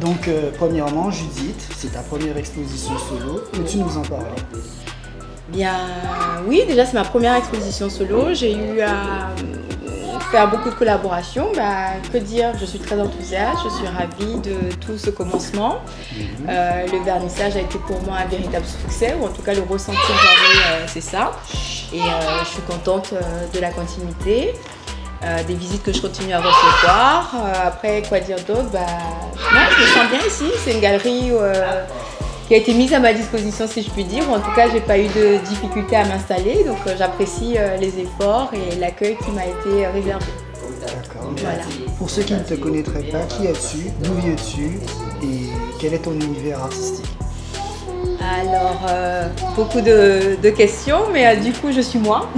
Donc, premièrement, Judith, c'est ta première exposition solo. Peux-tu nous en parler? Bien, oui, déjà c'est ma première exposition solo. J'ai eu à faire beaucoup de collaborations. Que dire, je suis très enthousiaste, je suis ravie de tout ce commencement. Le vernissage a été pour moi un véritable succès, ou en tout cas le ressenti que j'avais, c'est ça. Et je suis contente de la continuité. Des visites que je continue à recevoir. Après, quoi dire d'autre? Non, je me sens bien ici. C'est une galerie qui a été mise à ma disposition, si je puis dire. En tout cas, j'ai pas eu de difficulté à m'installer. Donc, j'apprécie les efforts et l'accueil qui m'a été réservé. D'accord. Voilà. Pour ceux qui ne te connaîtraient pas, qui es-tu? D'où viens-tu? Et quel est ton univers artistique? Alors, beaucoup de questions, mais du coup, je suis moi.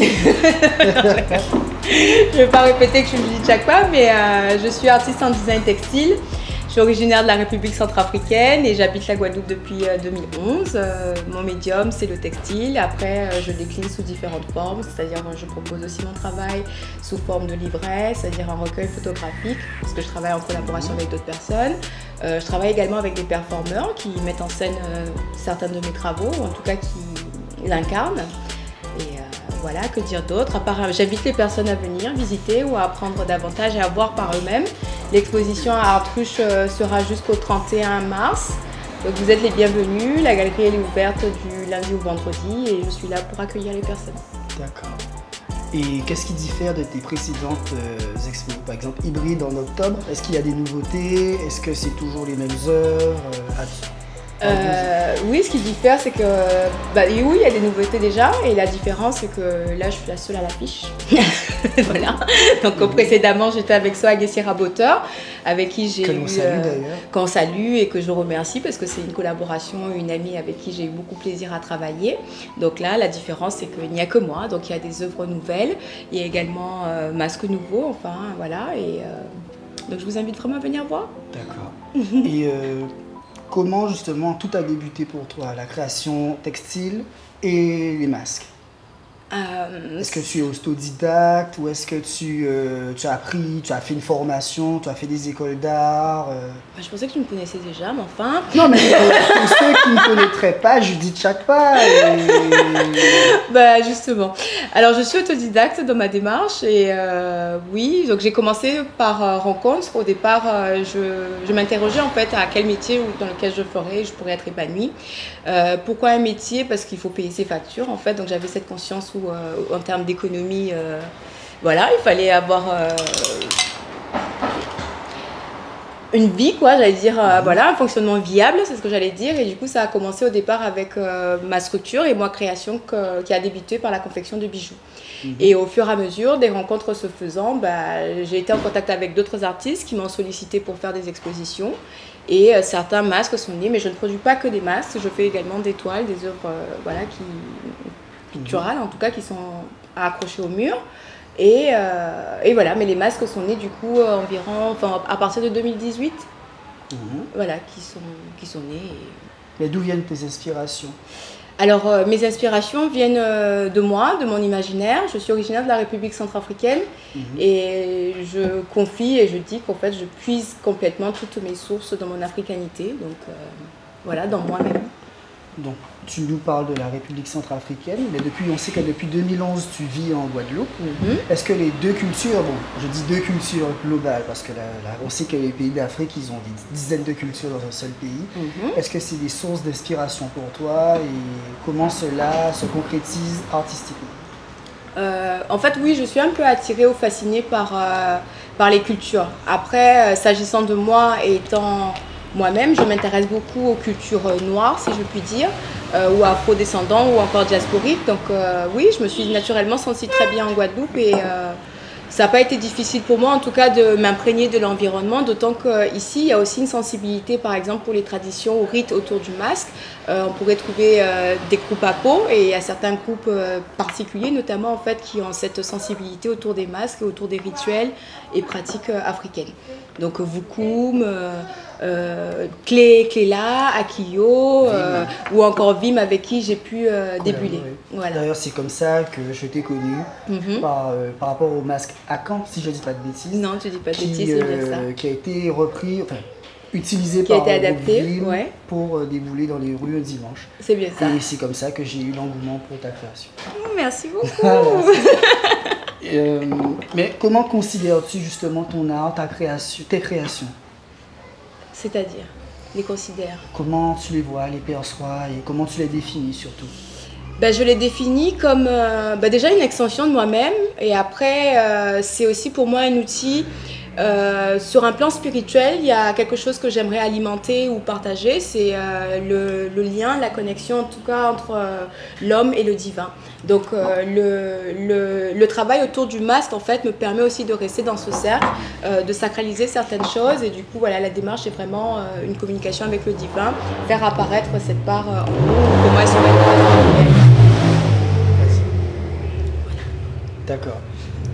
Je ne vais pas répéter que je me dis chaque fois, mais je suis artiste en design textile. Je suis originaire de la République centrafricaine et j'habite la Guadeloupe depuis 2011. Mon médium, c'est le textile. Après, je décline sous différentes formes, c'est-à-dire je propose aussi mon travail sous forme de livret, c'est-à-dire un recueil photographique, parce que je travaille en collaboration avec d'autres personnes. Je travaille également avec des performeurs qui mettent en scène certains de mes travaux, ou en tout cas qui l'incarnent. Et voilà, que dire d'autre? À part, j'invite les personnes à venir visiter ou à apprendre davantage et à voir par eux-mêmes. L'exposition à Artruche sera jusqu'au 31 mars. Donc vous êtes les bienvenus. La galerie elle est ouverte du lundi au vendredi et je suis là pour accueillir les personnes. D'accord. Et qu'est-ce qui diffère de tes précédentes expos? Par exemple, Hybride en octobre, est-ce qu'il y a des nouveautés? Est-ce que c'est toujours les mêmes œuvres? Oui, ce qui diffère, c'est que oui, il y a des nouveautés déjà, et la différence, c'est que là, je suis la seule à l'affiche. Voilà. Donc précédemment, j'étais avec Sohag et Sierra Botter, avec qui j'ai eu qu'on salue et que je remercie parce que c'est une collaboration, une amie avec qui j'ai eu beaucoup plaisir à travailler. Donc là, la différence, c'est qu'il n'y a que moi, donc il y a des œuvres nouvelles, il y a également masques nouveaux, enfin voilà, et donc je vous invite vraiment à venir voir. D'accord. Et comment justement tout a débuté pour toi, la création textile et les masques? Est-ce que tu es autodidacte ou est-ce que tu as appris, tu as fait une formation, tu as fait des écoles d'art? Je pensais que tu me connaissais déjà, mais enfin... Non, mais pour ceux qui ne connaîtraient pas, Judith Chakpa. Justement. Alors, je suis autodidacte dans ma démarche et oui, donc j'ai commencé par rencontre. Au départ, je m'interrogeais en fait à quel métier dans lequel je pourrais être épanouie. Pourquoi un métier? Parce qu'il faut payer ses factures en fait, donc j'avais cette conscience où en termes d'économie, voilà, il fallait avoir une vie, quoi, j'allais dire, voilà, un fonctionnement viable, c'est ce que j'allais dire. Et du coup, ça a commencé au départ avec ma structure et moi création qui a débuté par la confection de bijoux. Et au fur et à mesure, des rencontres se faisant, j'ai été en contact avec d'autres artistes qui m'ont sollicité pour faire des expositions. Et certains masques sont nés, mais je ne produis pas que des masques, je fais également des toiles, des œuvres voilà, picturales en tout cas, qui sont à accrocher au mur. Et voilà, mais les masques sont nés du coup à partir de 2018, voilà, qui sont nés. Mais d'où viennent tes inspirations? Alors, mes inspirations viennent de moi, de mon imaginaire. Je suis originaire de la République centrafricaine et je confie et je dis qu'en fait, je puise complètement toutes mes sources dans mon africanité, donc voilà, dans moi-même. Donc, tu nous parles de la République centrafricaine, mais on sait que depuis 2011, tu vis en Guadeloupe. Est-ce que les deux cultures, bon, je dis deux cultures globales, parce que on sait que les pays d'Afrique, ils ont des dizaines de cultures dans un seul pays. Est-ce que c'est des sources d'inspiration pour toi et comment cela se concrétise artistiquement? En fait, oui, je suis un peu attirée ou fascinée par les cultures. Après, s'agissant de moi étant moi-même, je m'intéresse beaucoup aux cultures noires, si je puis dire, ou afro-descendants ou encore diasporiques. Donc oui, je me suis naturellement sentie très bien en Guadeloupe et ça n'a pas été difficile pour moi, en tout cas, de m'imprégner de l'environnement, d'autant qu'ici, il y a aussi une sensibilité, par exemple, pour les traditions ou rites autour du masque. On pourrait trouver des groupes à peau, et il y a certains groupes particuliers, notamment, en fait, qui ont cette sensibilité autour des masques et autour des rituels et pratiques africaines. Donc, Vukum, Cléla, Akio, ou encore Vim, avec qui j'ai pu débuler. Voilà. D'ailleurs, c'est comme ça que je t'ai connu par rapport au masque Akan, si je ne dis pas de bêtises. Non, tu ne dis pas de bêtises, c'est bien ça. Qui a été repris, enfin, utilisé qui par a été adapté, pour débouler dans les rues un dimanche. C'est bien ça. Et c'est comme ça que j'ai eu l'engouement pour ta création. Merci beaucoup. Mais comment considères-tu justement ton art, tes créations? C'est-à-dire, les considères? Comment tu les vois, les perçois et comment tu les définis surtout? Je les définis comme déjà une extension de moi-même, et après c'est aussi pour moi un outil. Sur un plan spirituel, il y a quelque chose que j'aimerais alimenter ou partager, c'est le lien, la connexion en tout cas entre l'homme et le divin. Donc le travail autour du masque en fait me permet aussi de rester dans ce cercle, de sacraliser certaines choses, et du coup voilà, la démarche est vraiment une communication avec le divin, faire apparaître cette part en nous, comment elle se manifeste. D'accord.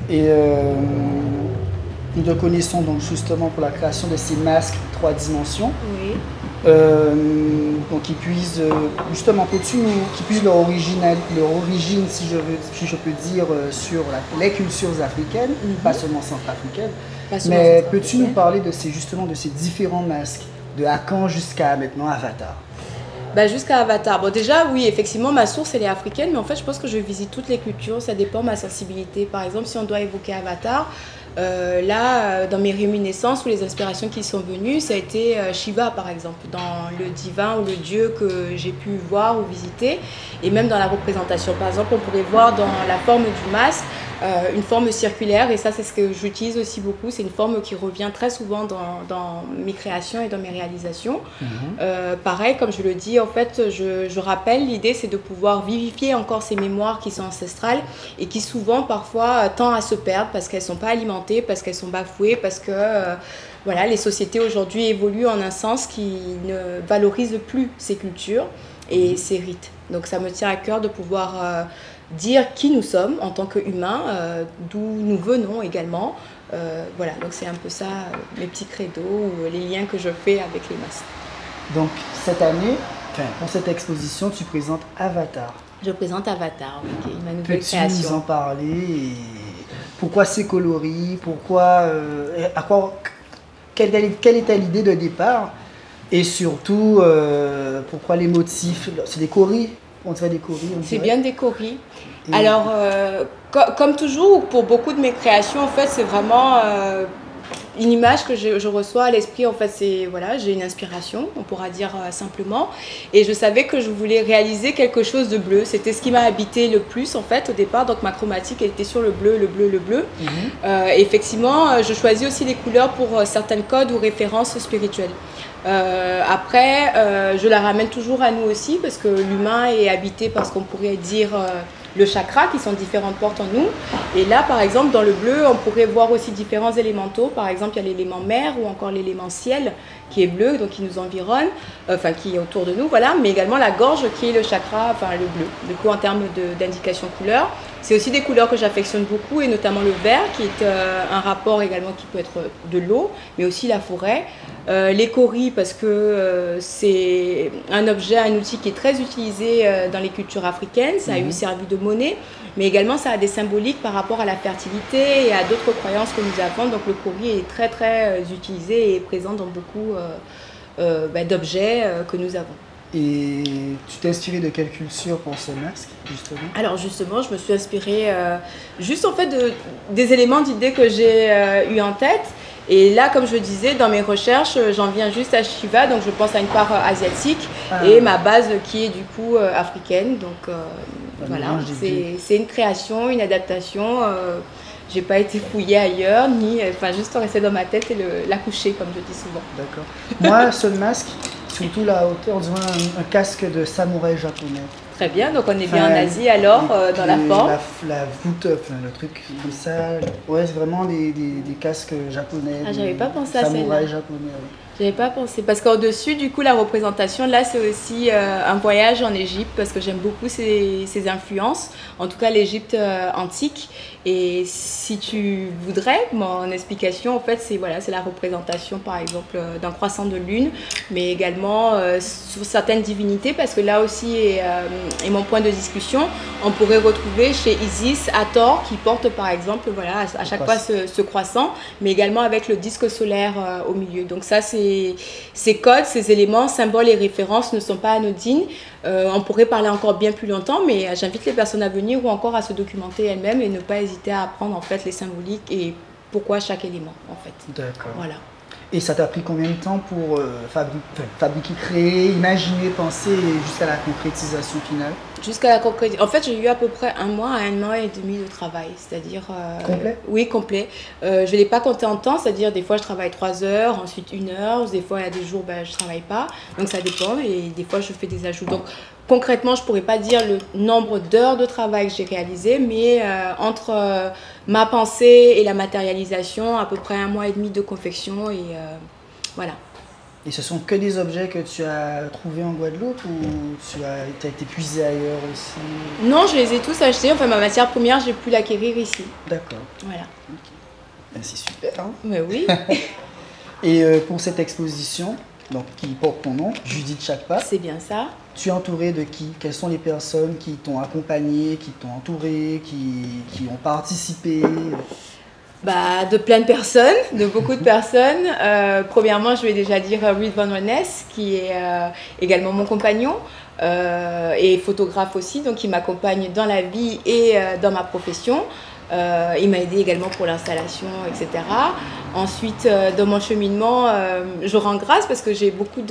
Et nous te connaissons donc justement pour la création de ces masques 3 dimensions. Oui. Donc qui puisent justement qui puisent leur origine, si je peux dire, sur les cultures africaines, pas seulement centrafricaines. Mais peux-tu nous parler de ces différents masques, de Akan jusqu'à maintenant Avatar? Jusqu'à Avatar. Bon, déjà, oui, effectivement, ma source, elle est africaine, mais en fait, je pense que je visite toutes les cultures, ça dépend de ma sensibilité. Par exemple, si on doit évoquer Avatar, dans mes réminiscences ou les inspirations qui sont venues, ça a été Shiva, par exemple, dans le divin ou le dieu que j'ai pu voir ou visiter, et même dans la représentation. Par exemple, on pourrait voir dans la forme du masque une forme circulaire, et ça c'est ce que j'utilise aussi beaucoup, c'est une forme qui revient très souvent dans mes créations et dans mes réalisations. Pareil, comme je le dis, en fait, je rappelle, l'idée c'est de pouvoir vivifier encore ces mémoires qui sont ancestrales et qui souvent parfois tendent à se perdre parce qu'elles ne sont pas alimentées, parce qu'elles sont bafouées, parce que voilà, les sociétés aujourd'hui évoluent en un sens qui ne valorise plus ces cultures et ces rites. Donc ça me tient à cœur de pouvoir dire qui nous sommes en tant qu'humains, d'où nous venons également. Voilà, donc c'est un peu ça, mes petits credos, ou les liens que je fais avec les masques. Donc cette année, pour cette exposition, tu présentes Avatar. Je présente Avatar, oui, ma nouvelle création. Peux-tu nous en parler et pourquoi ces coloris, quelle était l'idée de départ, et surtout pourquoi les motifs, c'est des coris? On dirait des coris. C'est bien des coris. Alors, comme toujours, pour beaucoup de mes créations, en fait, c'est vraiment une image que je reçois à l'esprit. En fait, c'est, voilà, j'ai une inspiration, on pourra dire simplement. Et je savais que je voulais réaliser quelque chose de bleu. C'était ce qui m'a habité le plus, en fait, au départ. Donc, ma chromatique, elle était sur le bleu, le bleu, le bleu. Effectivement, je choisis aussi des couleurs pour certains codes ou références spirituelles. Après, je la ramène toujours à nous aussi, parce que l'humain est habité par ce qu'on pourrait dire le chakra, qui sont différentes portes en nous. Et là, par exemple, dans le bleu, on pourrait voir aussi différents élémentaux. Par exemple, il y a l'élément mer ou encore l'élément ciel qui est bleu, donc qui nous environne, enfin qui est autour de nous, voilà. Mais également la gorge qui est le chakra, enfin le bleu. Du coup, en termes d'indication couleur, c'est aussi des couleurs que j'affectionne beaucoup, et notamment le vert, qui est un rapport également qui peut être de l'eau, mais aussi la forêt. Les coris, parce que c'est un objet, un outil qui est très utilisé dans les cultures africaines. Ça a eu servi de monnaie, mais également ça a des symboliques par rapport à la fertilité et à d'autres croyances que nous avons. Donc le cori est très très utilisé et présent dans beaucoup d'objets que nous avons. Et tu t'es inspirée de quelle culture pour ce masque, justement? Alors justement, je me suis inspirée juste en fait des éléments d'idées que j'ai eu en tête. Et là, comme je disais, dans mes recherches, j'en viens juste à Shiva, donc je pense à une part asiatique et ma base qui est du coup africaine. Donc voilà, c'est une création, une adaptation. J'ai pas été fouillée ailleurs, ni, enfin, juste rester dans ma tête et la coucher, comme je dis souvent. D'accord. Moi, ce masque, surtout la hauteur, on dirait un casque de samouraï japonais. Très bien, donc on est bien en Asie alors, dans la forme. La voûte, enfin, le truc comme ça, ouais, c'est vraiment des casques japonais. Ah, j'avais pas pensé à celle-là. Samouraï japonais, oui. J'avais pas pensé, parce qu'au-dessus, du coup, la représentation, là, c'est aussi un voyage en Égypte, parce que j'aime beaucoup ces influences, en tout cas l'Égypte antique. Et si tu voudrais, mon explication, en fait, c'est voilà, la représentation, par exemple, d'un croissant de lune, mais également sur certaines divinités, parce que là aussi est mon point de discussion. On pourrait retrouver chez Isis Hathor, qui porte, par exemple, voilà, à chaque fois ce croissant, mais également avec le disque solaire au milieu. Donc ça, ces codes, ces éléments, symboles et références ne sont pas anodines. On pourrait parler encore bien plus longtemps, mais j'invite les personnes à venir ou encore à se documenter elles-mêmes et ne pas hésiter à apprendre en fait les symboliques et pourquoi chaque élément en fait. D'accord. Voilà. Et ça t'a pris combien de temps pour fabriquer, créer, imaginer, penser jusqu'à la concrétisation finale? Jusqu'à la concrétisation. En fait, j'ai eu à peu près 1 mois à 1 an et demi de travail, c'est-à-dire... complet? Oui, complet. Je ne l'ai pas compté en temps, c'est-à-dire des fois je travaille 3 heures, ensuite 1 heure, des fois il y a des jours je ne travaille pas, donc ça dépend et des fois je fais des ajouts. Donc concrètement, je ne pourrais pas dire le nombre d'heures de travail que j'ai réalisé, mais entre ma pensée et la matérialisation, à peu près 1 mois et demi de confection et voilà. Et ce sont que des objets que tu as trouvés en Guadeloupe ou tu as été puisé ailleurs aussi? Non, je les ai tous achetés. Enfin, ma matière première, j'ai pu l'acquérir ici. D'accord. Voilà. Okay. Ben, c'est super. Hein? Mais oui. Et pour cette exposition, donc, qui porte ton nom, Judith Chakpa. C'est bien ça. Tu es entourée de qui? Quelles sont les personnes qui t'ont accompagnée, qui t'ont entourée, qui ont participé? Bah, de plein de personnes, de beaucoup de personnes. Premièrement, je vais déjà dire Ruud van Wanness, qui est également mon compagnon et photographe aussi, donc il m'accompagne dans la vie et dans ma profession. Il m'a aidé également pour l'installation, etc. Ensuite, dans mon cheminement, je rends grâce parce que j'ai beaucoup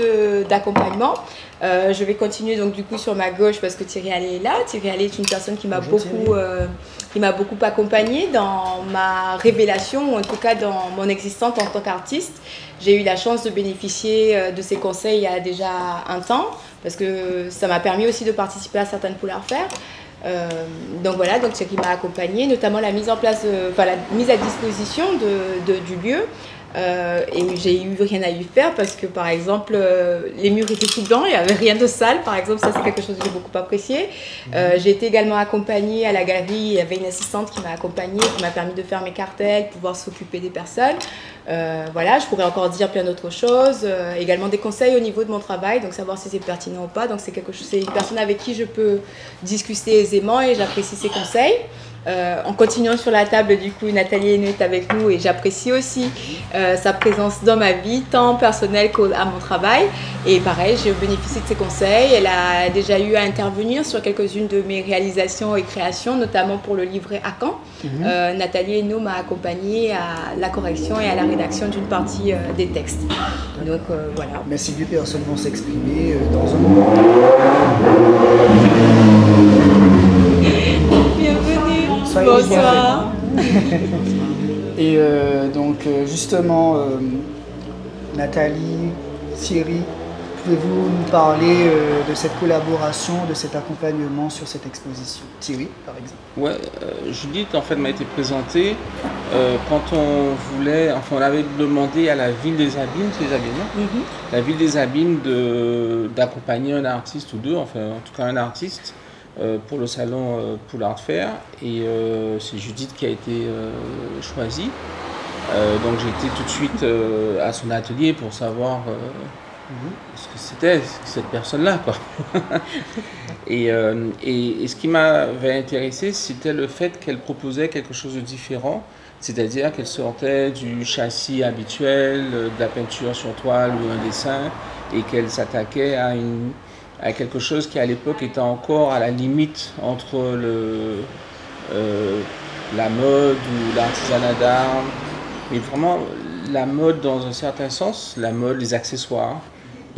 d'accompagnement. Je vais continuer donc du coup sur ma gauche parce que Thierry Allais est là. Thierry Allais est une personne qui m'a beaucoup accompagnée dans ma révélation, ou en tout cas dans mon existence en tant qu'artiste. J'ai eu la chance de bénéficier de ses conseils il y a déjà un temps parce que ça m'a permis aussi de participer à certaines Polar Fair. Donc voilà, donc Thierry m'a accompagnée, notamment la mise en place, la mise à disposition du lieu. Et j'ai eu rien à y faire parce que par exemple les murs étaient tout blancs, il n'y avait rien de sale par exemple, ça c'est quelque chose que j'ai beaucoup apprécié. J'ai été également accompagnée à la galerie, il y avait une assistante qui m'a accompagnée, qui m'a permis de faire mes cartels, pouvoir s'occuper des personnes. Voilà, je pourrais encore dire plein d'autres choses, également des conseils au niveau de mon travail, donc savoir si c'est pertinent ou pas, donc c'est une personne avec qui je peux discuter aisément et j'apprécie ses conseils. En continuant sur la table, du coup, Nathalie Hainaut est avec nous et j'apprécie aussi sa présence dans ma vie, tant personnelle qu'à mon travail. Et pareil, j'ai bénéficié de ses conseils. Elle a déjà eu à intervenir sur quelques-unes de mes réalisations et créations, notamment pour le livret à Caen. Nathalie Hainaut m'a accompagnée à la correction et à la rédaction d'une partie des textes. Donc voilà. Mais ces deux personnes vont s'exprimer dans un moment. Bienvenue. Soyez bonsoir. Et donc justement, Nathalie, Thierry, pouvez-vous nous parler de cette collaboration, de cet accompagnement sur cette exposition? Thierry, par exemple. Ouais, Judith en fait m'a été présentée quand on avait demandé à la ville des Abîmes, c'est les Abîmes, non? La ville des Abîmes d'accompagner un artiste ou deux, enfin en tout cas un artiste. Pour le salon Polar Fair et c'est Judith qui a été choisie. Donc j'ai été tout de suite à son atelier pour savoir ce que c'était cette personne-là, quoi. et ce qui m'avait intéressé, c'était le fait qu'elle proposait quelque chose de différent, c'est-à-dire qu'elle sortait du châssis habituel, de la peinture sur toile ou un dessin, et qu'elle s'attaquait à quelque chose qui à l'époque était encore à la limite entre la mode ou l'artisanat d'art, mais vraiment la mode dans un certain sens, la mode, les accessoires,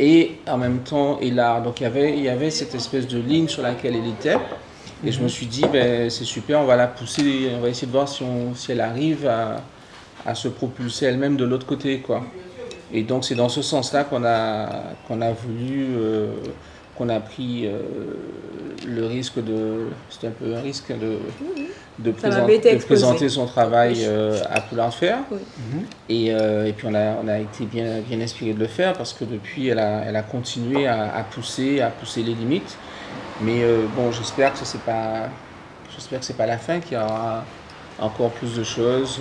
et en même temps et l'art. Donc il y avait cette espèce de ligne sur laquelle elle était, Et je me suis dit, ben, c'est super, on va la pousser, on va essayer de voir si elle arrive à se propulser elle-même de l'autre côté, quoi. Et donc c'est dans ce sens-là qu'on a voulu, qu'on a pris le risque c'était un peu un risque de présenter son travail à Poulain de Fer. Oui. Et puis on a été bien inspiré de le faire parce que depuis elle a continué à pousser les limites. Mais bon, j'espère que c'est pas la fin, qu'il y aura encore plus de choses.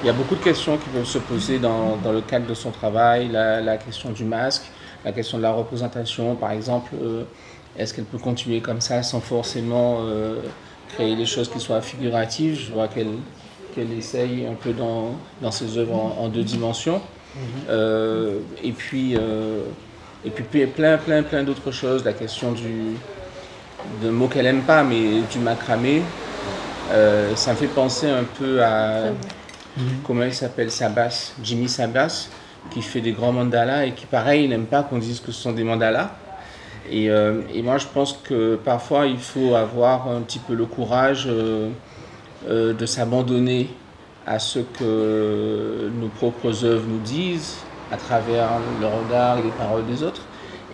Il y a beaucoup de questions qui peuvent se poser dans le cadre de son travail, la question du masque, la question de la représentation, par exemple, est-ce qu'elle peut continuer comme ça sans forcément créer des choses qui soient figuratives. Je vois qu'elle essaye un peu dans ses œuvres en 2 dimensions. Et puis plein d'autres choses, la question de mots qu'elle n'aime pas, mais du macramé. Ça me fait penser un peu à, comment il s'appelle, Sabas, Jimmy Sabas, qui fait des grands mandalas et qui, pareil, n'aime pas qu'on dise que ce sont des mandalas. Et moi, je pense que parfois, il faut avoir un petit peu le courage de s'abandonner à ce que nos propres œuvres nous disent, à travers le regard et les paroles des autres,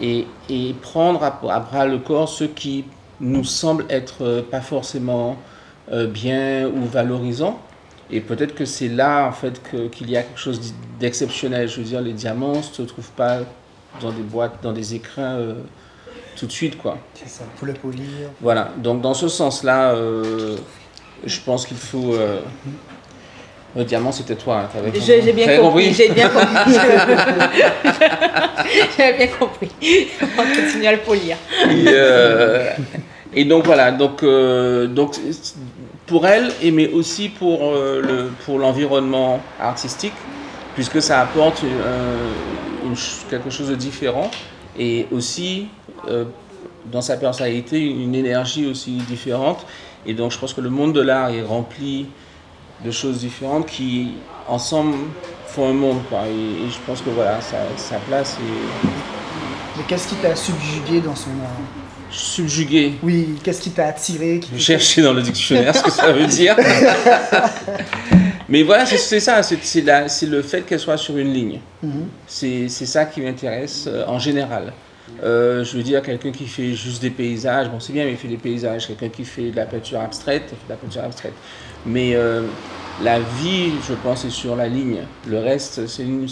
et prendre à bras le corps ce qui nous semble être pas forcément bien ou valorisant. Et peut-être que c'est là en fait qu'il y a quelque chose d'exceptionnel. Je veux dire, les diamants ne se trouvent pas dans des boîtes, dans des écrins tout de suite, quoi. C'est ça, il faut le polir. Voilà, donc dans ce sens-là, je pense qu'il faut... Le diamant, c'était toi, hein, j'ai bien compris. J'ai bien compris. J'avais bien compris. On continue à le polir. Et donc voilà, donc pour elle, mais aussi pour l'environnement artistique, puisque ça apporte quelque chose de différent, et aussi dans sa personnalité une énergie aussi différente. Et donc je pense que le monde de l'art est rempli de choses différentes qui ensemble font un monde, quoi. Et je pense que voilà, sa place est... Mais qu'est-ce qui t'a subjugué dans son art? Subjugué. Oui, qu'est-ce qui t'a attiré? Je cherchais dans le dictionnaire ce que ça veut dire. Mais voilà, c'est ça, c'est le fait qu'elle soit sur une ligne. C'est ça qui m'intéresse en général. Je veux dire, quelqu'un qui fait juste des paysages, bon c'est bien, mais il fait des paysages. Quelqu'un qui fait de la peinture abstraite, il fait de la peinture abstraite. Mais la vie, je pense, est sur la ligne. Le reste, c'est une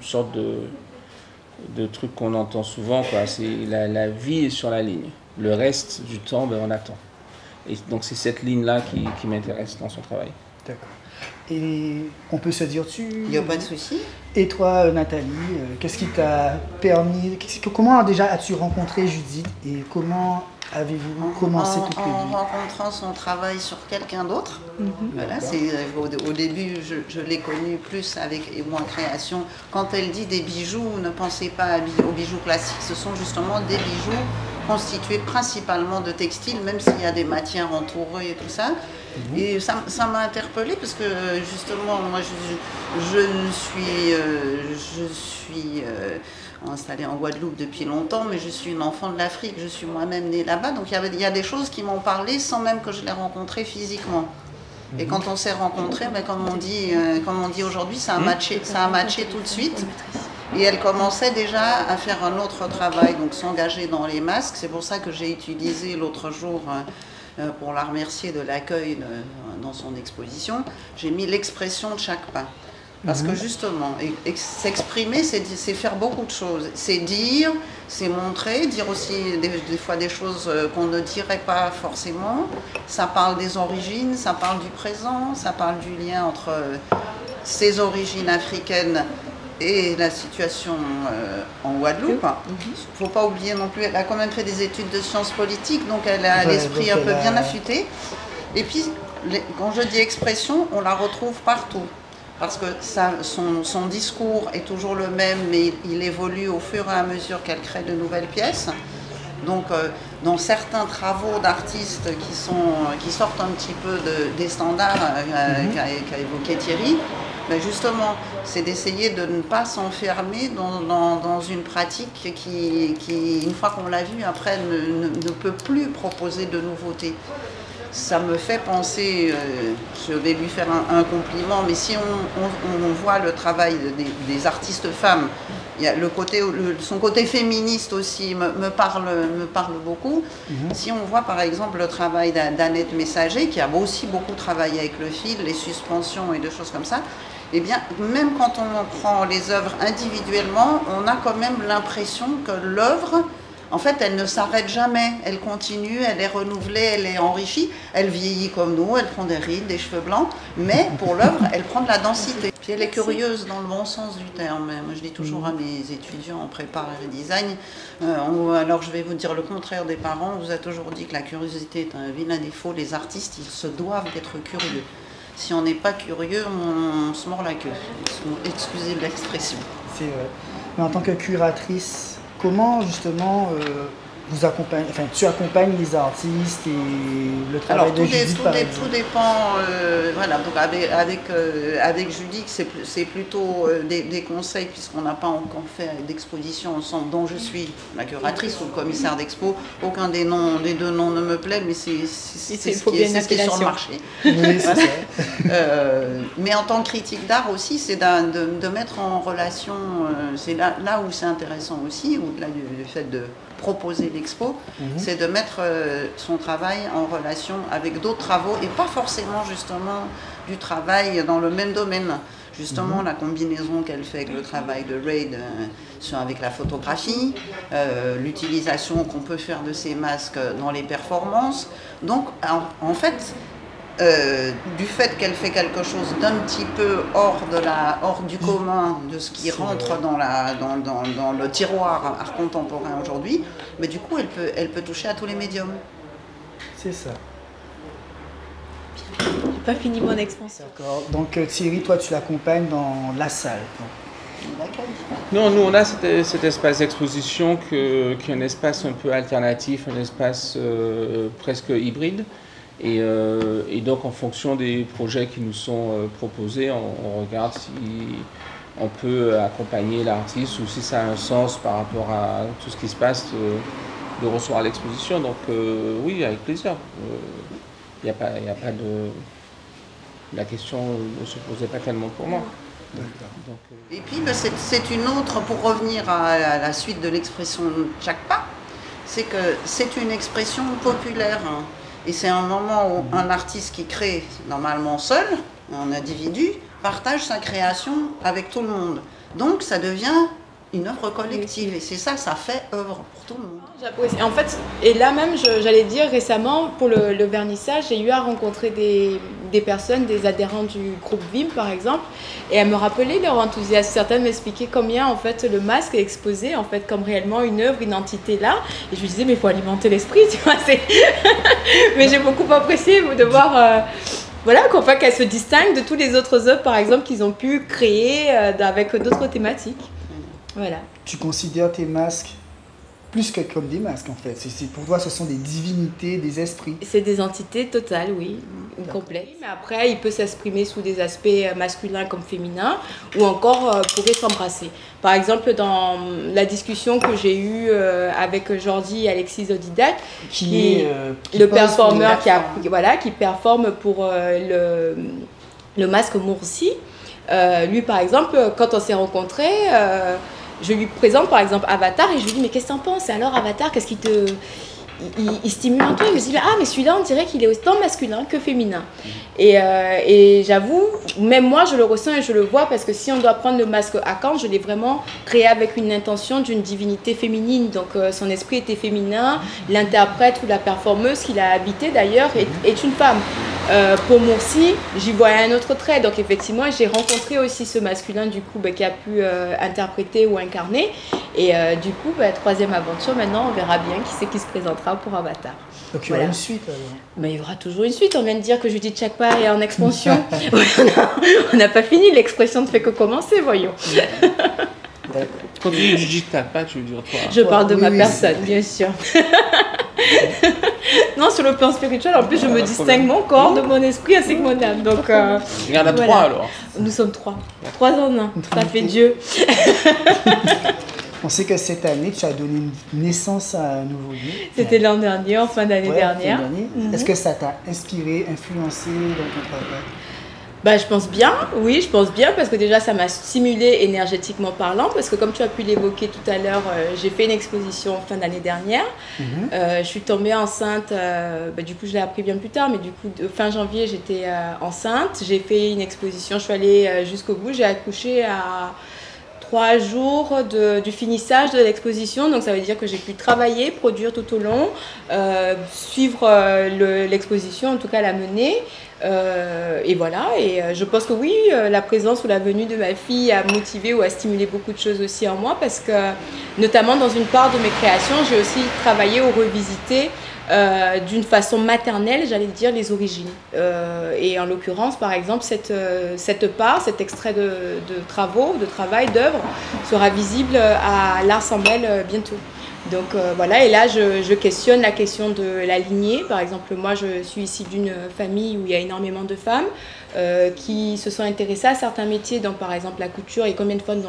sorte de truc qu'on entend souvent, quoi. La vie est sur la ligne. Le reste du temps, ben, on attend. Et donc c'est cette ligne-là qui m'intéresse dans son travail. D'accord. Et on peut se dire dessus? Il n'y a pas de souci. Et toi, Nathalie, qu'est-ce qui t'a permis... Comment déjà as-tu rencontré Judith et comment avez-vous commencé toutes les deux? En rencontrant son travail sur quelqu'un d'autre. Voilà, au début, je l'ai connue plus avec moi création. Quand elle dit des bijoux, ne pensez pas aux bijoux classiques. Ce sont justement des bijoux constitués principalement de textiles, même s'il y a des matières entourées et tout ça. Et ça m'a interpellée parce que justement, moi je suis installée en Guadeloupe depuis longtemps, mais je suis une enfant de l'Afrique, je suis moi-même née là-bas, donc il y a des choses qui m'ont parlé sans même que je les rencontrée physiquement. Et quand on s'est rencontrés, ben, comme on dit aujourd'hui, ça a matché tout de suite. Et elle commençait déjà à faire un autre travail, donc s'engager dans les masques. C'est pour ça que j'ai utilisé l'autre jour, pour la remercier de l'accueil dans son exposition, j'ai mis l'expression de chaque pas. Parce que justement, s'exprimer, c'est faire beaucoup de choses. C'est dire, c'est montrer, dire aussi des fois des choses qu'on ne dirait pas forcément. Ça parle des origines, ça parle du présent, ça parle du lien entre ses origines africaines et la situation en Guadeloupe. Il ne faut pas oublier non plus, elle a quand même fait des études de sciences politiques, donc elle a l'esprit un peu bien affûté. Et puis, quand je dis expression, on la retrouve partout. Parce que son discours est toujours le même, mais il évolue au fur et à mesure qu'elle crée de nouvelles pièces. Donc, dans certains travaux d'artistes qui sortent un petit peu des standards qu'a évoqué Thierry, Ben justement, c'est d'essayer de ne pas s'enfermer dans une pratique qui, une fois qu'on l'a vue, après ne peut plus proposer de nouveautés. Ça me fait penser, je vais lui faire un compliment, mais si on voit le travail des artistes femmes, il y a son côté féministe aussi me parle beaucoup. Si on voit par exemple le travail d'Annette Messager, qui a aussi beaucoup travaillé avec le fil, les suspensions et des choses comme ça, eh bien, même quand on prend les œuvres individuellement, on a quand même l'impression que l'œuvre, en fait, elle ne s'arrête jamais, elle continue, elle est renouvelée, elle est enrichie, elle vieillit comme nous, elle prend des rides, des cheveux blancs, mais pour l'œuvre, elle prend de la densité. Puis elle est curieuse dans le bon sens du terme. Moi, je dis toujours à mes étudiants en prépa et design, alors je vais vous dire le contraire des parents, on vous a toujours dit que la curiosité est un vilain défaut, les artistes, ils se doivent d'être curieux. Si on n'est pas curieux, on se mord la queue, excusez l'expression. C'est vrai. Mais en tant que curatrice, comment justement vous accompagnez, enfin tu accompagnes les artistes et le travail de Judith par exemple? Tout dépend, voilà, donc avec Judith c'est plutôt des conseils puisqu'on n'a pas encore fait d'exposition ensemble dont je suis la curatrice ou le commissaire d'expo. Aucun des deux noms ne me plaît, mais c'est ce qui est sur le marché. Oui, c'est ça. Mais en tant que critique d'art aussi, c'est de mettre en relation, c'est là où c'est intéressant aussi, au-delà du fait de proposer l'expo, c'est de mettre son travail en relation avec d'autres travaux et pas forcément justement du travail dans le même domaine. Justement, la combinaison qu'elle fait avec le travail de Raid avec la photographie, l'utilisation qu'on peut faire de ces masques dans les performances. Donc, en fait, du fait qu'elle fait quelque chose d'un petit peu hors du commun, de ce qui rentre dans le tiroir art contemporain aujourd'hui, mais du coup elle peut toucher à tous les médiums. C'est ça. J'ai pas fini mon expansion. D'accord. Donc Thierry, toi tu l'accompagnes dans la salle. Non, nous on a cet espace d'exposition qui est un espace un peu alternatif, un espace presque hybride. Et donc en fonction des projets qui nous sont proposés, on regarde si on peut accompagner l'artiste ou si ça a un sens par rapport à tout ce qui se passe de recevoir l'exposition. Donc oui, avec plaisir. Il n'y a pas de... La question ne se posait pas tellement pour moi. Et puis c'est une autre, pour revenir à la suite de l'expression Tchakpa, c'est que c'est une expression populaire. Et c'est un moment où un artiste qui crée normalement seul, un individu, partage sa création avec tout le monde. Donc ça devient une œuvre collective et c'est ça fait œuvre pour tout le monde. J'apprécie. En fait, et là même, j'allais dire récemment, pour le vernissage, j'ai eu à rencontrer des personnes, des adhérents du groupe VIM par exemple, et elles me rappelaient leur enthousiasme. Certaines m'expliquaient combien en fait le masque est exposé en fait comme réellement une œuvre, une entité là. Et je me disais mais il faut alimenter l'esprit, tu vois. Mais j'ai beaucoup apprécié de voir. Voilà, qu'elle se distingue de tous les autres œuvres par exemple qu'ils ont pu créer avec d'autres thématiques. Voilà. Tu considères tes masques plus que comme des masques en fait. Pour toi, ce sont des divinités, des esprits. C'est des entités totales, oui, complètes. Mais après, il peut s'exprimer sous des aspects masculins comme féminins ou encore pourrait s'embrasser. Par exemple, dans la discussion que j'ai eue avec Jordi et Alexis Zodidac, qui est le performeur qui performe pour le masque Moursi. Lui, par exemple, quand on s'est rencontrés, je lui présente par exemple Avatar et je lui dis mais qu'est-ce que t'en penses? Et alors Avatar, qu'est-ce qui te... Il stimule en toi, il me dit mais celui-là on dirait qu'il est autant masculin que féminin. Et j'avoue, même moi je le ressens et je le vois parce que si on doit prendre le masque Akan, je l'ai vraiment créé avec une intention d'une divinité féminine. Donc son esprit était féminin, l'interprète ou la performeuse qu'il a habité d'ailleurs est une femme. Pour Moursi, j'y voyais un autre trait. Donc effectivement, j'ai rencontré aussi ce masculin du coup qui a pu interpréter ou incarner. Et du coup, troisième aventure, maintenant on verra bien qui c'est qui se présentera pour Avatar. Donc il y aura une suite alors. Mais il y aura toujours une suite. On vient de dire que Judith Tchakpa est en expansion. On n'a pas fini, l'expression ne fait que commencer, voyons. D'accord. Quand tu dis digital, pas tu veux dire toi. Je parle de ma oui, personne, bien sûr. Non, sur le plan spirituel, en plus, je me distingue mon corps de mon esprit ainsi que mon âme. Donc, Il y en a voilà. 3 alors. Nous sommes 3. 3 en 1. Ça fait Dieu. On sait que cette année, tu as donné naissance à un nouveau-né. C'était l'an dernier, en fin d'année dernière. Fin d'année. Est-ce que ça t'a inspiré, influencé dans ton travail? Bah, je pense bien, oui, je pense bien, parce que déjà ça m'a stimulé énergétiquement parlant, parce que comme tu as pu l'évoquer tout à l'heure, j'ai fait une exposition fin d'année dernière. Je suis tombée enceinte, du coup je l'ai appris bien plus tard, mais du coup fin janvier j'étais enceinte, j'ai fait une exposition, je suis allée jusqu'au bout, j'ai accouché à 3 jours du finissage de l'exposition, donc ça veut dire que j'ai pu travailler, produire tout au long, suivre l'exposition, en tout cas la mener. Et voilà, et je pense que oui, la présence ou la venue de ma fille a motivé ou a stimulé beaucoup de choses aussi en moi, parce que notamment dans une part de mes créations, j'ai aussi travaillé ou revisité d'une façon maternelle, j'allais dire, les origines. Et en l'occurrence, par exemple, cette part, cet extrait de travaux, de travail, d'œuvre, sera visible à l'Art Sans Mêle bientôt. Donc voilà, et là je questionne la question de la lignée. Par exemple, moi je suis issue d'une famille où il y a énormément de femmes qui se sont intéressées à certains métiers, donc par exemple la couture, et combien de fois ne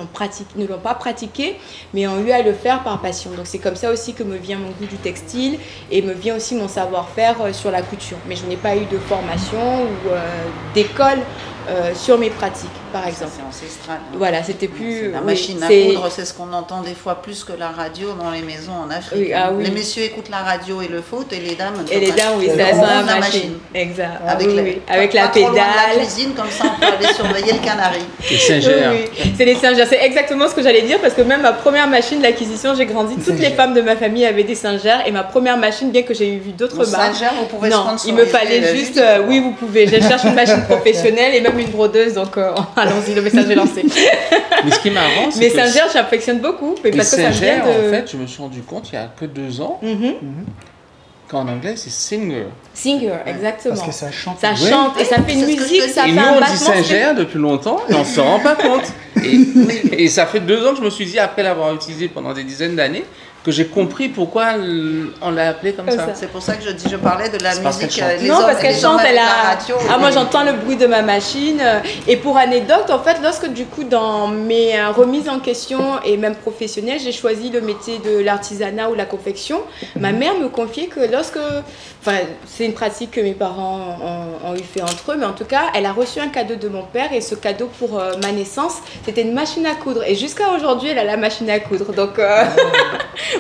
l'ont pas pratiqué, mais ont eu à le faire par passion. Donc c'est comme ça aussi que me vient mon goût du textile et me vient aussi mon savoir-faire sur la couture. Mais je n'ai pas eu de formation ou d'école sur mes pratiques, par exemple. C'est ancestral. Voilà, c'était plus... La machine à coudre, c'est ce qu'on entend des fois plus que la radio dans les maisons en Afrique. Oui, ah oui. Les messieurs écoutent la radio et le foot, et les dames... oui, c'est la machine. Exact. Avec la pas trop loin de pédale. la cuisine, comme ça on peut aller surveiller le canari. Les Singères. Oui, c'est les Singères. C'est exactement ce que j'allais dire, parce que même ma première machine d'acquisition, j'ai grandi, toutes les femmes de ma famille avaient des Singères, et ma première machine, bien que j'ai vu d'autres marques... Singères, vous pouvez non, il me fallait juste... oui, vous pouvez. Je cherche une machine professionnelle et même une brodeuse, donc allons-y, le message est lancé. Mais ce qui est marrant, c'est Mais que Singères, j'affectionne beaucoup, mais parce que ça vient Singères, de... en fait, je me suis rendu compte il y a que 2 ans, qu'en anglais, c'est singer. Singer, exactement. Parce que ça chante. Ça chante et ça fait une c'est ce que musique, je te ça Et fait nous, un on dit battement. Singère depuis longtemps et on ne se rend pas compte. Et ça fait 2 ans que je me suis dit, après l'avoir utilisé pendant des dizaines d'années, que j'ai compris pourquoi on l'a appelé comme ça. C'est pour ça que je parlais de la C'est parce musique. qu'elle chante. Les Non, hommes- parce qu'elle les hommes chante, avec elle la a... radio, Ah, moi j'entends le bruit de ma machine. Et pour anecdote, en fait, lorsque du coup dans mes remises en question et même professionnelles, j'ai choisi le métier de l'artisanat ou la confection, ma mère me confiait que lorsque... Enfin, c'est une pratique que mes parents ont eu fait entre eux, mais en tout cas, elle a reçu un cadeau de mon père, et ce cadeau pour ma naissance, c'était une machine à coudre. Et jusqu'à aujourd'hui, elle a la machine à coudre. Donc,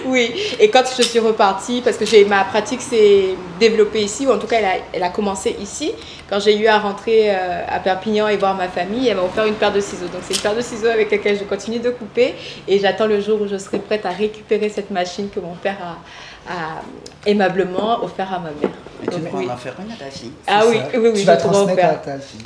oui. Et quand je suis repartie, parce que ma pratique s'est développée ici, ou en tout cas, elle a commencé ici, quand j'ai eu à rentrer à Perpignan et voir ma famille, elle m'a offert une paire de ciseaux. Donc, c'est une paire de ciseaux avec laquelle je continue de couper, et j'attends le jour où je serai prête à récupérer cette machine que mon père a aimablement offert à ma mère. Et tu Donc, pourras oui. en faire une à ta fille. Ah oui, Ça. oui, Tu je vas pourrais en transmettre à faire. ta fille.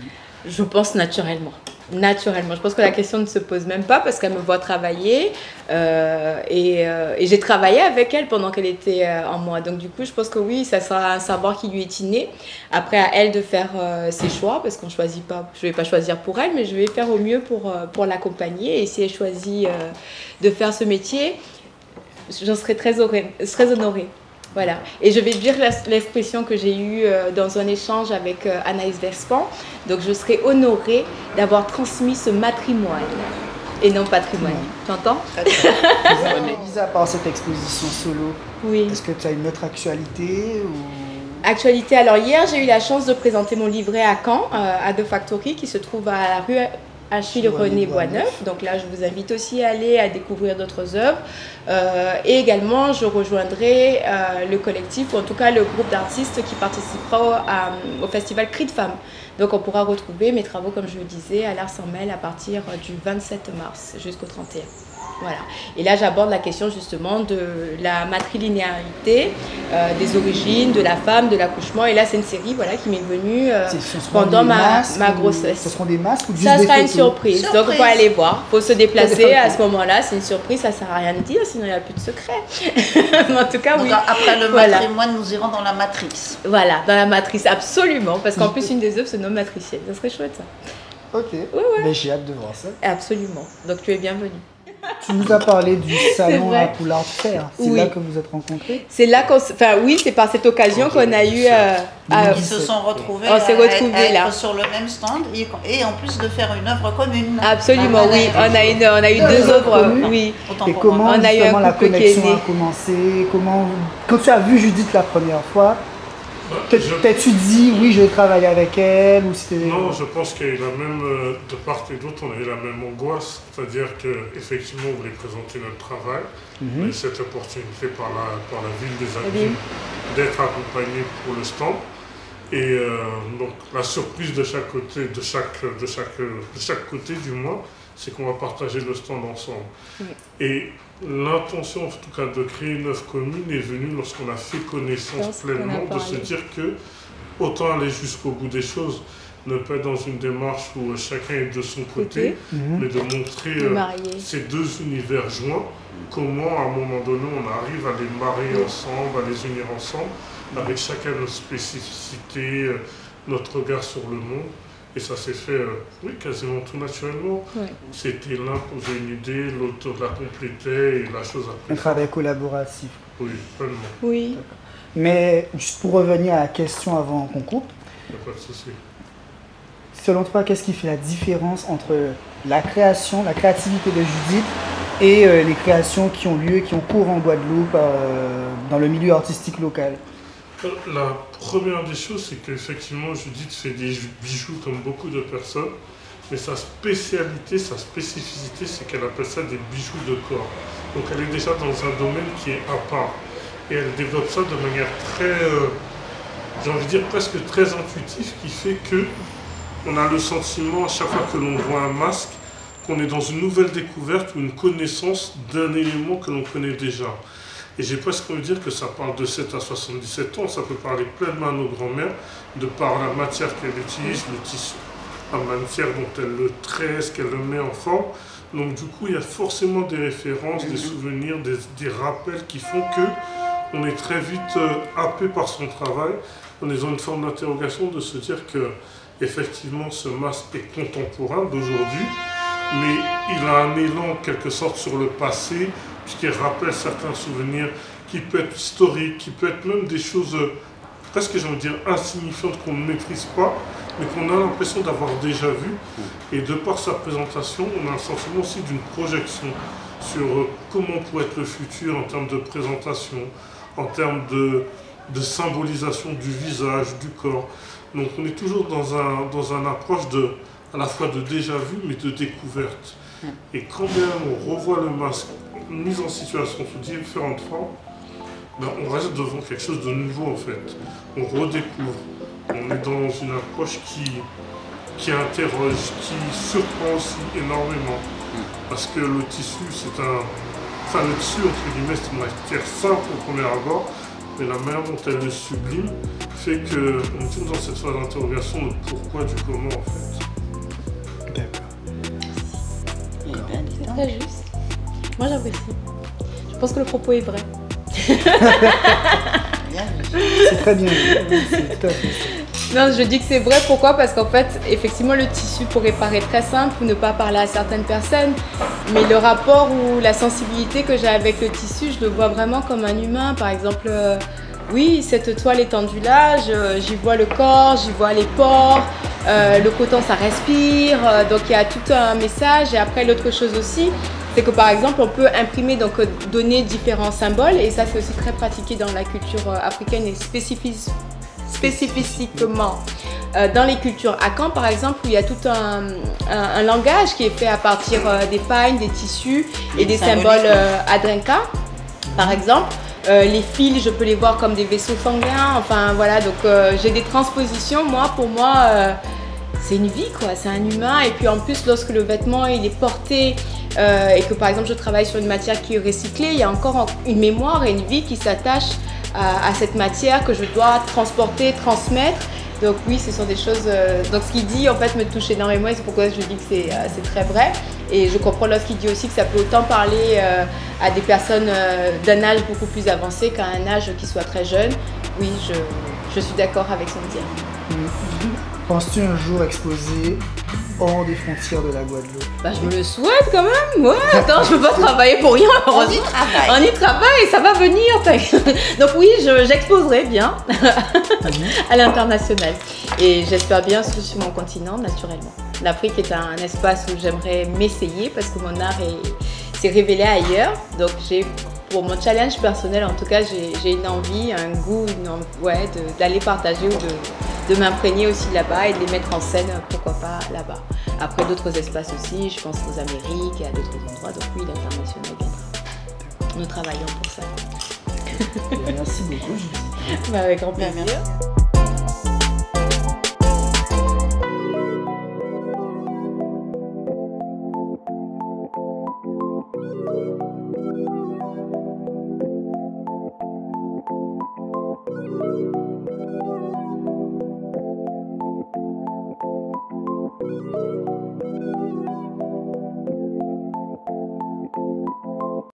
Je pense naturellement. Naturellement. Je pense que la question ne se pose même pas, parce qu'elle me voit travailler et j'ai travaillé avec elle pendant qu'elle était en moi. Donc du coup, je pense que oui, ça sera un savoir qui lui est inné. Après, à elle de faire ses choix, parce qu'on choisit pas. Je vais pas choisir pour elle, mais je vais faire au mieux pour l'accompagner. Et si elle choisit de faire ce métier, j'en serai très honorée. Voilà. Et je vais dire l'expression que j'ai eue dans un échange avec Anaïs Verspan. Donc, je serai honorée d'avoir transmis ce matrimoine et non patrimoine. Tu entends? Mis à part cette exposition solo, Oui. est-ce que tu as une autre actualité ou... Actualité, alors hier, j'ai eu la chance de présenter mon livret à Caen, à The Factory, qui se trouve à la rue Achille René Boisneuf. Donc là, je vous invite aussi à aller à découvrir d'autres œuvres. Et également, je rejoindrai le collectif, ou en tout cas le groupe d'artistes qui participera au festival Cris de Femmes. Donc on pourra retrouver mes travaux, comme je le disais, à l'Art Sans Mêle à partir du 27 mars jusqu'au 31. Voilà. Et là, j'aborde la question justement de la matrilinéarité, des origines, de la femme, de l'accouchement. Et là, c'est une série qui m'est venue pendant ma grossesse. Ce seront des masques ou juste Ça des sera une photos? surprise. Donc, il faut aller voir. Il faut se déplacer à ce moment-là. C'est une surprise, ça ne sert à rien de dire, sinon il n'y a plus de secret. Mais en tout cas, Donc, oui. après le Voilà. matrimoine, nous irons dans la matrice. Voilà, dans la matrice, absolument. Parce qu'en plus, une des œuvres se nomme Matricielle. Ça serait chouette, ça. Ok, mais j'ai hâte de voir ça. Absolument. Donc, tu es bienvenue. Tu nous as parlé du salon vrai. à Poulard Faire. C'est Oui. là que vous êtes rencontrés? C'est là qu'on... Enfin oui, c'est par cette occasion qu'on a eu... Ils se sont retrouvés, On s'est retrouvés à être là. sur le même stand et en plus de faire une œuvre commune. Absolument, oui. On a eu deux œuvres, oui. Autant Et pour comment moi. On a eu un justement la couple qui est connexion né. a commencé? Quand tu as vu Judith la première fois, t'as-tu dit oui, je vais travailler avec elle ou c'était... Non, je pense qu'il y a eu la même, de part et d'autre, on a eu la même angoisse, c'est-à-dire qu'effectivement, on voulait présenter notre travail, on a eu cette opportunité par la ville des Abîmes d'être accompagné pour le stand. Et donc la surprise de chaque côté, de chaque côté du moins, c'est qu'on va partager le stand ensemble. Oui. Et l'intention, en tout cas, de créer une œuvre commune est venue lorsqu'on a fait connaissance pleinement, de se dire que autant aller jusqu'au bout des choses, ne pas être dans une démarche où chacun est de son côté, mais de montrer ces deux univers joints, comment à un moment donné on arrive à les marier ensemble, à les unir ensemble, avec chacun nos spécificités, notre regard sur le monde. Et ça s'est fait, oui, quasiment tout naturellement. Ouais. C'était l'un posait une idée, l'autre la complétait et la chose a Un pris. travail collaboratif. Oui, pleinement. Oui. Mais juste pour revenir à la question avant qu'on coupe, Il n'y a pas de souci. selon toi, qu'est-ce qui fait la différence entre la création, la créativité de Judith et les créations qui ont lieu, qui ont cours en Guadeloupe, dans le milieu artistique local? La première des choses, c'est qu'effectivement, Judith fait des bijoux comme beaucoup de personnes, mais sa spécialité, sa spécificité, c'est qu'elle appelle ça des bijoux de corps. Donc elle est déjà dans un domaine qui est à part. Et elle développe ça de manière très, j'ai envie de dire presque très intuitive, qui fait que on a le sentiment, à chaque fois que l'on voit un masque, qu'on est dans une nouvelle découverte ou une connaissance d'un élément que l'on connaît déjà. Et j'ai presque envie de dire que ça parle de 7 à 77 ans, ça peut parler pleinement à nos grands-mères, de par la matière qu'elle utilise, le tissu, la matière dont elle le tresse, qu'elle le met en forme. Donc du coup, il y a forcément des références, des souvenirs, des rappels qui font que on est très vite happé par son travail. On est dans une forme d'interrogation de se dire que effectivement ce masque est contemporain d'aujourd'hui, mais il a un élan en quelque sorte sur le passé, puisqu'il rappelle certains souvenirs qui peuvent être historiques, qui peuvent être même des choses presque, j'ai envie de dire, insignifiantes qu'on ne maîtrise pas, mais qu'on a l'impression d'avoir déjà vues. Et de par sa présentation, on a un sentiment aussi d'une projection sur comment pourrait être le futur en termes de présentation, en termes de symbolisation du visage, du corps. Donc on est toujours dans un approche à la fois de déjà vu, mais de découverte. Et quand bien on revoit le masque mis en situation sous différentes formes, ben on reste devant quelque chose de nouveau en fait. On redécouvre. On est dans une approche qui interroge, qui surprend aussi énormément. Parce que le tissu, c'est un... Enfin, le tissu, entre guillemets, c'est une matière simple au premier abord, mais la manière dont elle le sublime fait qu'on est toujours dans cette phase d'interrogation de pourquoi, du comment en fait. D'accord. C'est très juste. Moi j'apprécie. Je pense que le propos est vrai. C'est très bien. C'est tout à fait ça. Non, je dis que c'est vrai, pourquoi? Parce qu'en fait, effectivement, le tissu pourrait paraître très simple ou ne pas parler à certaines personnes, mais le rapport ou la sensibilité que j'ai avec le tissu, je le vois vraiment comme un humain. Par exemple, oui, cette toile étendue là, j'y vois le corps, j'y vois les pores, le coton ça respire, donc il y a tout un message. Et après, l'autre chose aussi, c'est que par exemple, on peut imprimer, donc donner différents symboles, et ça c'est aussi très pratiqué dans la culture africaine et spécifiquement dans les cultures Akan par exemple, où il y a tout un langage qui est fait à partir des pailles, des tissus et des symboles Adrinka par exemple. Les fils, je peux les voir comme des vaisseaux sanguins, enfin voilà, donc j'ai des transpositions, pour moi c'est une vie quoi, c'est un humain. Et puis en plus lorsque le vêtement il est porté et que par exemple je travaille sur une matière qui est recyclée, il y a encore une mémoire et une vie qui s'attache à cette matière que je dois transporter, transmettre. Donc oui, ce sont des choses... donc ce qu'il dit en fait me touche énormément et c'est pourquoi je dis que c'est très vrai. Et je comprends lorsqu'il dit aussi que ça peut autant parler à des personnes d'un âge beaucoup plus avancé qu'à un âge qui soit très jeune. Oui, je suis d'accord avec son dire. Penses-tu un jour exposer hors des frontières de la Guadeloupe? Bah, je me le souhaite quand même. Ouais, attends, je peux pas travailler pour rien. On y travaille. On y travaille, ça va venir. Donc oui, j'exposerai bien à l'international. Et j'espère bien sur mon continent, naturellement. L'Afrique est un espace où j'aimerais m'essayer parce que mon art s'est révélé ailleurs. Donc pour mon challenge personnel, en tout cas, j'ai une envie, un goût, d'aller partager ou de m'imprégner aussi là-bas et de les mettre en scène, pourquoi pas là-bas. Après d'autres espaces aussi, je pense aux Amériques et à d'autres endroits. Donc oui, l'international viendra. Nous travaillons pour ça. Merci beaucoup, Judith. Avec grand Bien, plaisir. merci.